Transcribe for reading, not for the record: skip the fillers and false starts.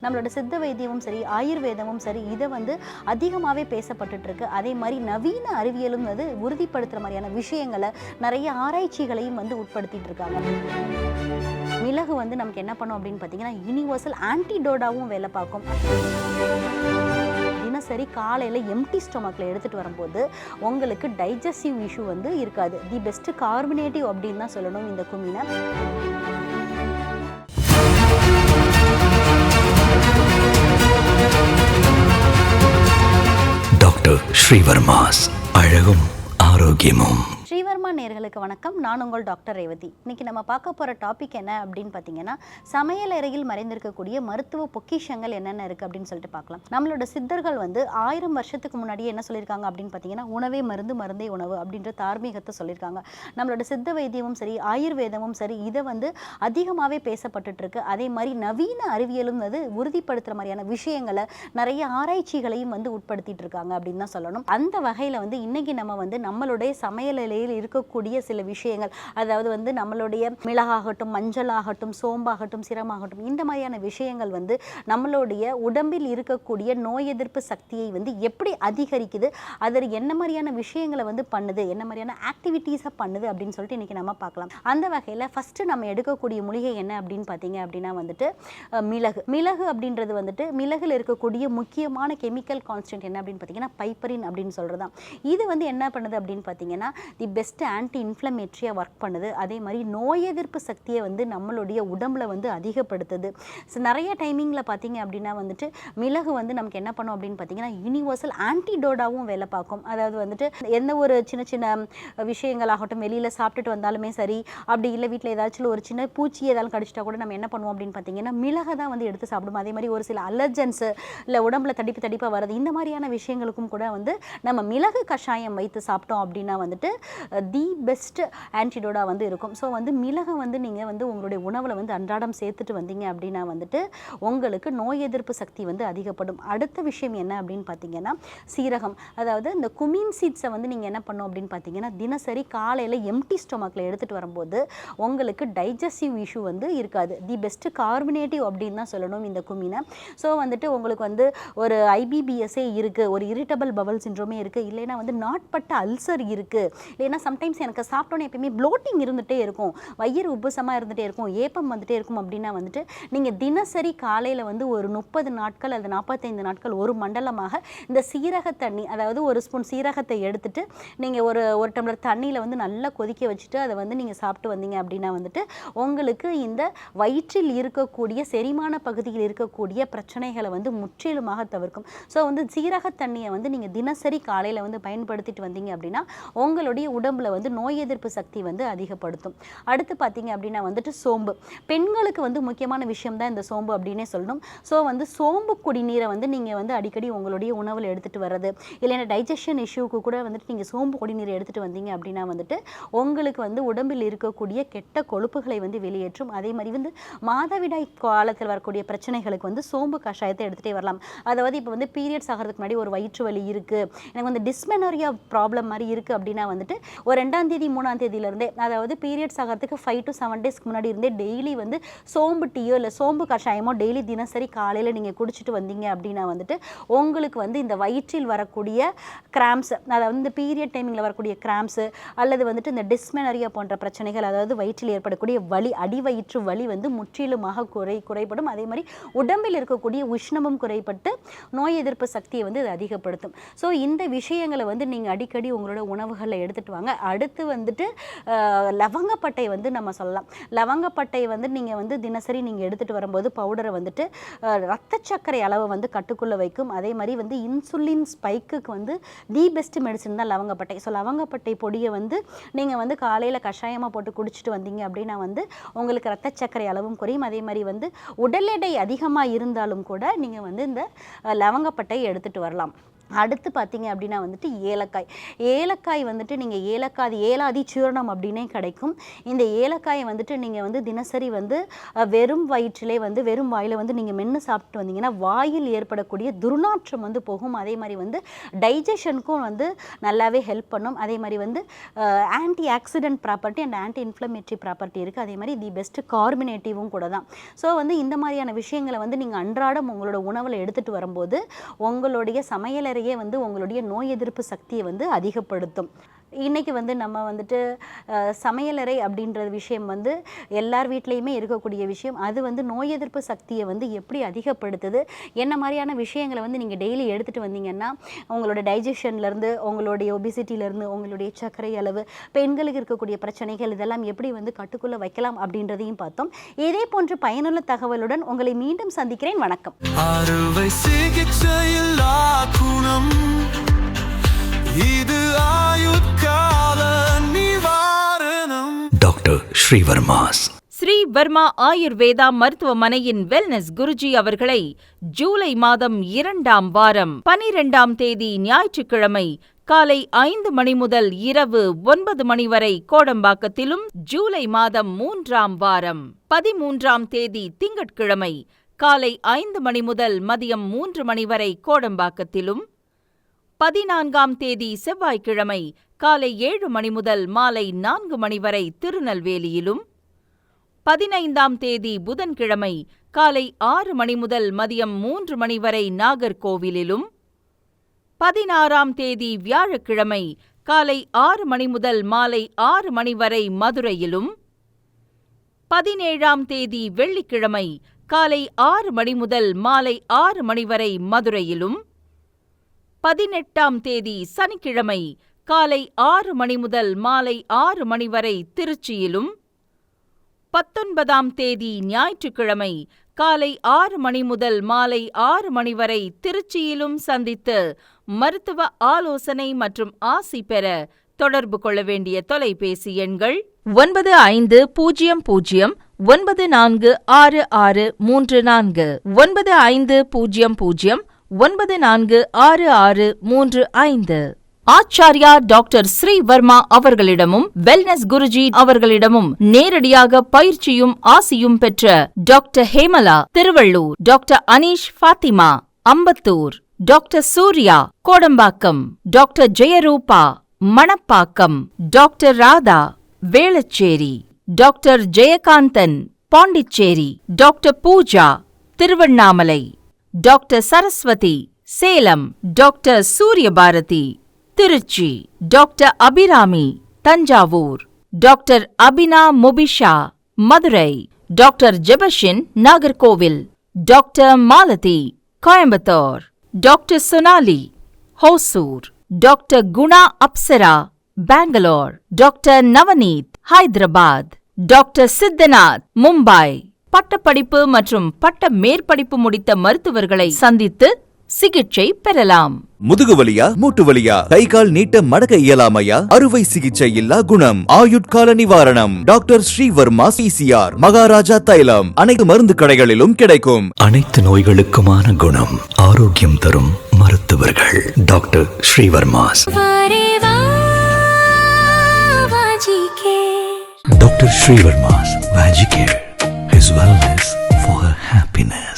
நம்மளோட சித்த வைத்தியமும் சரி, ஆயுர்வேதமும் சரி, இதை அதிகமாகவே பேசப்பட்டுட்டு இருக்கு. அதே மாதிரி நவீன அறிவியலும் உறுதிப்படுத்துகிற மாதிரியான விஷயங்களை நிறைய ஆராய்ச்சிகளையும் உட்படுத்திட்டு இருக்காங்க. மிளகு நமக்கு என்ன பண்ணும் அப்படின்னு பார்த்தீங்கன்னா, யூனிவர்சல் ஆன்டிடோடாவும் வேலை பார்க்கும். தினசரி காலையில் எம்டி ஸ்டொமக்கில் எடுத்துகிட்டு வரும்போது உங்களுக்கு டைஜஸ்டிவ் இஷ்யூ இருக்காது. தி பெஸ்ட் கார்பனேட்டிவ் அப்படின்னு தான் சொல்லணும் இந்த குமினை. டாக்டர் ஸ்ரீவர்மாஸ் அழகும் ஆரோக்கியமும். ஸ்ரீவர்மா நேயர்களுக்கு வணக்கம். நான் உங்கள் டாக்டர் ரேவதி. இன்னைக்கு நம்ம பார்க்க போகிற டாபிக் என்ன அப்படின்னு பார்த்தீங்கன்னா, சமையல் அறையில் மறைந்திருக்கக்கூடிய மருத்துவ பொக்கிஷங்கள் என்னென்ன இருக்குது அப்படின்னு சொல்லிட்டு பார்க்கலாம். நம்மளோட சித்தர்கள் 1000 வருஷத்துக்கு முன்னாடியே என்ன சொல்லியிருக்காங்க அப்படின்னு பார்த்தீங்கன்னா, உணவே மருந்து, மருந்தே உணவு அப்படின்ற தார்மீகத்தை சொல்லியிருக்காங்க. நம்மளோட சித்த வைத்தியமும் சரி, ஆயுர்வேதமும் சரி, இதை அதிகமாகவே பேசப்பட்டுட்டு இருக்கு. அதே மாதிரி நவீன அறிவியலும் உறுதிப்படுத்துகிற மாதிரியான விஷயங்களை நிறைய ஆராய்ச்சிகளையும் உட்படுத்திட்டு இருக்காங்க அப்படின்னு தான் சொல்லணும். அந்த வகையில் இன்னைக்கு நம்ம நம்மளுடைய சமையல் இருக்கக்கூடிய சில விஷயங்கள், அதாவது நம்மளுடைய மிளகாகட்டும், மஞ்சள் ஆகட்டும், சோம்பாகட்டும், சிரமாகட்டும், இந்த மாதிரியான விஷயங்கள் நம்மளுடைய உடம்பில் இருக்கக்கூடிய நோய் எதிர்ப்பு சக்தியை எப்படி அதிகரிக்குது, அதில் என்ன மாதிரியான விஷயங்களை பண்ணுது, என்ன மாதிரியான ஆக்டிவிட்டீஸை பண்ணுது அப்படின்னு சொல்லிட்டு இன்னைக்கு நம்ம பார்க்கலாம். அந்த வகையில் ஃபர்ஸ்ட் நம்ம எடுக்கக்கூடிய மூலிகை என்ன அப்படின்னு பார்த்தீங்க அப்படின்னா மிளகு. மிளகு அப்படின்றது மிளகுல இருக்கக்கூடிய முக்கியமான கெமிக்கல் கான்ஸ்டன்ட் என்ன அப்படின்னு பார்த்தீங்கன்னா பைப்பரின் அப்படின்னு சொல்றது தான். இது என்ன பண்ணுது அப்படின்னு பார்த்தீங்கன்னா தி பெஸ்ட் ஆன்டி இன்ஃப்ளமேட்டரியாக ஒர்க் பண்ணுது. அதே மாதிரி நோய் எதிர்ப்பு சக்தியை நம்மளுடைய உடம்புல அதிகப்படுத்துது. நிறைய டைமிங்கில் பார்த்தீங்க அப்படின்னா மிளகு நமக்கு என்ன பண்ணும் அப்படின்னு பார்த்தீங்கன்னா யூனிவர்சல் ஆன்டிடோடாவும் வேலை பார்க்கும். அதாவது எந்த ஒரு சின்ன சின்ன விஷயங்களாகட்டும், வெளியில் சாப்பிட்டுட்டு வந்தாலுமே சரி, அப்படி இல்லை வீட்டில் ஏதாச்சும் ஒரு சின்ன பூச்சி ஏதாவது கடிச்சிட்டா கூட நம்ம என்ன பண்ணுவோம் அப்படின்னு பார்த்தீங்கன்னா மிளகை தான் எடுத்து சாப்பிடுவோம். அதே மாதிரி ஒரு சில அலர்ஜன்ஸு இல்லை உடம்புல தடிப்பாக வருது, இந்த மாதிரியான விஷயங்களுக்கும் கூட நம்ம மிளகு கஷாயம் வைத்து சாப்பிட்டோம் அப்படின்னா தி பெஸ்ட் ஆன்டிடோடா இருக்கும். ஸோ மிளகை நீங்கள் உங்களுடைய உணவில் அன்றாடம் சேர்த்துட்டு வந்தீங்க அப்படின்னா உங்களுக்கு நோய் எதிர்ப்பு சக்தி அதிகப்படும். அடுத்த விஷயம் என்ன அப்படின்னு பார்த்தீங்கன்னா சீரகம். அதாவது இந்த குமின் சீட்ஸை நீங்கள் என்ன பண்ணும் அப்படின்னு பார்த்தீங்கன்னா தினசரி காலையில் எம்டி ஸ்டொமக்கில் எடுத்துகிட்டு வரும்போது உங்களுக்கு டைஜஸ்டிவ் இஷ்யூ இருக்காது. தி பெஸ்ட் கார்பனேட்டிவ் அப்படின்னு தான் சொல்லணும் இந்த குமினை. ஸோ உங்களுக்கு ஒரு ஐபிபிஎஸ்ஏ இருக்குது, ஒரு இரிட்டபிள் பவல் சிண்ட்ரோமே இருக்குது, இல்லைன்னா நாட்பட்ட அல்சர் இருக்குது, இல்லைன்னா சம்டைம்ஸ் எனக்கு சாப்பிட்டோன்னே எப்பயுமே ப்ளோட்டிங் இருந்துகிட்டே இருக்கும், வயிறு உப்புசமாக இருந்துகிட்டே இருக்கும், ஏப்பம் வந்துட்டே இருக்கும் அப்படின்னா நீங்கள் தினசரி காலையில் ஒரு 30 நாட்கள் அல்லது 45 நாட்கள் ஒரு மண்டலமாக இந்த சீரக தண்ணி, அதாவது ஒரு ஸ்பூன் சீரகத்தை எடுத்துட்டு நீங்கள் ஒரு டம்ளர் தண்ணியில் நல்லா கொதிக்க வச்சுட்டு அதை நீங்கள் சாப்பிட்டு வந்தீங்க அப்படின்னா உங்களுக்கு இந்த வயிற்றில் இருக்கக்கூடிய செரிமான பகுதியில் இருக்கக்கூடிய பிரச்சனைகளை முற்றிலுமாக தவிர்க்கும். ஸோ சீரக தண்ணியை நீங்கள் தினசரி காலையில் பயன்படுத்திட்டு வந்தீங்க அப்படின்னா உங்களுடைய உடம்புல நோய் எதிர்ப்பு சக்தி அதிகப்படுத்தும். அடுத்து பார்த்தீங்க அப்படின்னா சோம்பு. பெண்களுக்கு முக்கியமான விஷயம் தான் இந்த சோம்பு அப்படின்னே சொல்லணும். ஸோ சோம்பு குடிநீரை நீங்கள் அடிக்கடி உங்களுடைய உணவில் எடுத்துகிட்டு வர்றது, இல்லைன்னா டைஜஷன் இஷ்யூக்கு கூட நீங்கள் சோம்பு குடிநீரை எடுத்துகிட்டு வந்தீங்க அப்படின்னா உங்களுக்கு உடம்பில் இருக்கக்கூடிய கெட்ட கொழுப்புகளை வெளியேற்றும். அதே மாதிரி மாதவிடாய் காலத்தில் வரக்கூடிய பிரச்சனைகளுக்கு சோம்பு கஷாயத்தை எடுத்துகிட்டே வரலாம். அதாவது இப்போ பீரியட்ஸ் ஆகிறதுக்கு முன்னாடி ஒரு வயிற்று வலி இருக்குது, எனக்கு டிஸ்மெனோரியா ப்ராப்ளம் மாதிரி இருக்குது அப்படின்னா ஒரு 2ஆம் தேதி 3ஆம் தேதியிலேருந்தே, அதாவது பீரியட்ஸ் ஆகிறதுக்கு 5 to 7 டேஸ்க்கு முன்னாடி இருந்தே டெய்லி சோம்பு டீயோ இல்லை சோம்பு கஷாயமோ டெய்லி தினசரி காலையில் நீங்கள் குடிச்சிட்டு வந்தீங்க அப்படின்னா உங்களுக்கு இந்த வயிற்றில் வரக்கூடிய கிராம்ஸ், அதாவது இந்த பீரியட் டைமிங்கில் வரக்கூடிய கிராம்ஸு அல்லது இந்த டிஸ்மெனரியா போன்ற பிரச்சனைகள், அதாவது வயிற்றில் ஏற்படக்கூடிய வலி, அடிவயிற்று வலி முற்றிலுமாக குறைபடும். அதே மாதிரி உடம்பில் இருக்கக்கூடிய உஷ்ணமும் குறைபட்டு நோய் எதிர்ப்பு சக்தியை இது அதிகப்படுத்தும். ஸோ இந்த விஷயங்களை நீங்கள் அடிக்கடி உங்களோட உணவுகளில் எடுத்துகிட்டு வாங்க. அடுத்து லவங்கப்பட்டை நம்ம சொல்லலாம். லவங்கப்பட்டை நீங்கள் தினசரி நீங்கள் எடுத்துகிட்டு வரும்போது பவுடரை ரத்த சர்க்கரை அளவை கட்டுக்குள்ளே வைக்கும். அதே மாதிரி இன்சுலின் ஸ்பைக்குக்கு தி பெஸ்ட் மெடிசன் தான் லவங்கப்பட்டை. ஸோ லவங்கப்பட்டை பொடியை நீங்கள் காலையில் கஷாயமாக போட்டு குடிச்சிட்டு வந்தீங்க அப்படின்னா உங்களுக்கு ரத்த சர்க்கரை அளவும் குறையும். அதே மாதிரி உடல் எடை அதிகமாக இருந்தாலும் கூட நீங்கள் இந்த லவங்கப்பட்டை எடுத்துகிட்டு வரலாம். அடுத்து பார்த்தீங்க அப்படின்னா வந்துட்டு ஏலக்காய் வந்துட்டு நீங்கள் ஏலாதி சூரணம் அப்படின்னே கிடைக்கும். இந்த ஏலக்காயை வந்துட்டு நீங்கள் வந்து தினசரி வந்து வெறும் வயிற்றிலே வந்து வெறும் வாயில் வந்து நீங்கள் மென்று சாப்பிட்டு வந்தீங்கன்னா வாயில் ஏற்படக்கூடிய துர்நாற்றம் வந்து போகும். அதே மாதிரி வந்து டைஜஷனுக்கும் வந்து நல்லாவே ஹெல்ப் பண்ணும். அதே மாதிரி வந்து anti accident property and anti inflammatory property இருக்குது. அதே மாதிரி தி பெஸ்ட் கார்பனேட்டிவும் கூட தான். ஸோ வந்து இந்த மாதிரியான விஷயங்களை வந்து நீங்கள் அன்றாடம் உங்களோட உணவில் எடுத்துகிட்டு வரும்போது உங்களுடைய சமையலறையே வந்து உங்களுடைய நோய் எதிர்ப்பு சக்தியை வந்து அதிகப்படுத்தும். இன்றைக்கி வந்து நம்ம வந்துட்டு சமையலறை அப்படின்ற விஷயம் வந்து எல்லார் வீட்லேயுமே இருக்கக்கூடிய விஷயம். அது வந்து நோய் எதிர்ப்பு சக்தியை வந்து எப்படி அதிகப்படுத்துது, என்ன மாதிரியான விஷயங்களை வந்து நீங்கள் டெய்லி எடுத்துகிட்டு வந்தீங்கன்னா உங்களோட டைஜஷன்லேருந்து உங்களுடைய ஒபிசிட்டியிலேருந்து உங்களுடைய சர்க்கரை அளவு, பெண்களுக்கு இருக்கக்கூடிய பிரச்சனைகள் இதெல்லாம் எப்படி வந்து கட்டுக்குள்ளே வைக்கலாம் அப்படின்றதையும் பார்த்தோம். இதே போன்ற பயனுள்ள தகவலுடன் உங்களை மீண்டும் சந்திக்கிறேன். வணக்கம். இது ஆயுட்கால நிவாரணம். டாக்டர் ஸ்ரீவர்மாஸ். ஸ்ரீ வர்மா ஆயுர்வேதா மருத்துவமனையின் வெல்னஸ் குருஜி அவர்களை ஜூலை மாதம் 2ஆம் வாரம் 12ஆம் தேதி ஞாயிற்றுக்கிழமை காலை 5 மணி முதல் இரவு 9 மணி வரை கோடம்பாக்கத்திலும், ஜூலை மாதம் 3ஆம் வாரம் 13ஆம் தேதி திங்கட்கிழமை காலை 5 மணி முதல் மதியம் 3 மணி வரை கோடம்பாக்கத்திலும், 14ஆம் தேதி செவ்வாய்க்கிழமை காலை 7 மணி முதல் மாலை 4 மணி வரை திருநெல்வேலியிலும், 15ஆம் தேதி புதன்கிழமை காலை 6 மணி முதல் மதியம் 3 மணி வரை நாகர்கோவிலிலும், 16ஆம் தேதி வியாழக்கிழமை காலை 6 மணி முதல் மாலை 6 மணி வரை மதுரையிலும், 17ஆம் தேதி வெள்ளிக்கிழமை காலை 6 மணி முதல் மாலை 6 மணி வரை மதுரையிலும், 18ஆம் தேதி சனிக்கிழமை காலை 6 மணி முதல் மாலை 6 மணி வரை திருச்சியிலும், 19ஆம் தேதி ஞாயிற்றுக்கிழமை காலை 6 மணி முதல் மாலை 6 மணி வரை திருச்சியிலும் சந்தித்து மருத்துவ ஆலோசனை மற்றும் ஆசி பெற தொடர்பு கொள்ள வேண்டிய தொலைபேசி எண்கள் 9500 946634 9500 946635. ஆச்சார்யா டாக்டர் ஸ்ரீ வர்மா அவர்களிடமும் வெல்னஸ் குருஜி அவர்களிடமும் நேரடியாக பயிற்சியும் ஆசியும் பெற்ற doctor Hemala Tiruvallur, doctor Aneesh Fathima Ambattur, doctor Surya Kodambakkam, doctor Jayarupa Manapakkam, doctor Radha Velachery, doctor Jayakanthan Pondicherry, doctor Pooja Tiruvannamalai, doctor Saraswathi Salem, doctor Suryabharathi Trichy, doctor Abirami Thanjavur, doctor Abina Mubisha Madurai, doctor Jebashin Nagercoil, doctor Malathi Coimbatore, doctor Sonali Hosur, doctor Guna Apsara Bangalore, doctor Navneeth Hyderabad, doctor Siddhanath Mumbai. பட்டப்படிப்பு மற்றும் பட்ட மேற்படிப்பு முடித்த மருத்துவர்களை சந்தித்து சிகிச்சை பெறலாம். முதுகுவலியா, மூட்டு வலியா, கை கால் நீட்ட மடக்க இயலாமையா, அறுவை சிகிச்சை இல்லா குணம், ஆயுட்கால நிவாரணம். டாக்டர் ஸ்ரீவர்மா PCR, மகாராஜா தைலம் அனைத்து மருந்து கடைகளிலும் கிடைக்கும். அனைத்து நோய்களுக்குமான குணம், ஆரோக்கியம் தரும் மருத்துவர்கள் doctor Srivarma's. Doctor Srivarma's Vagicare, his wellness for her happiness.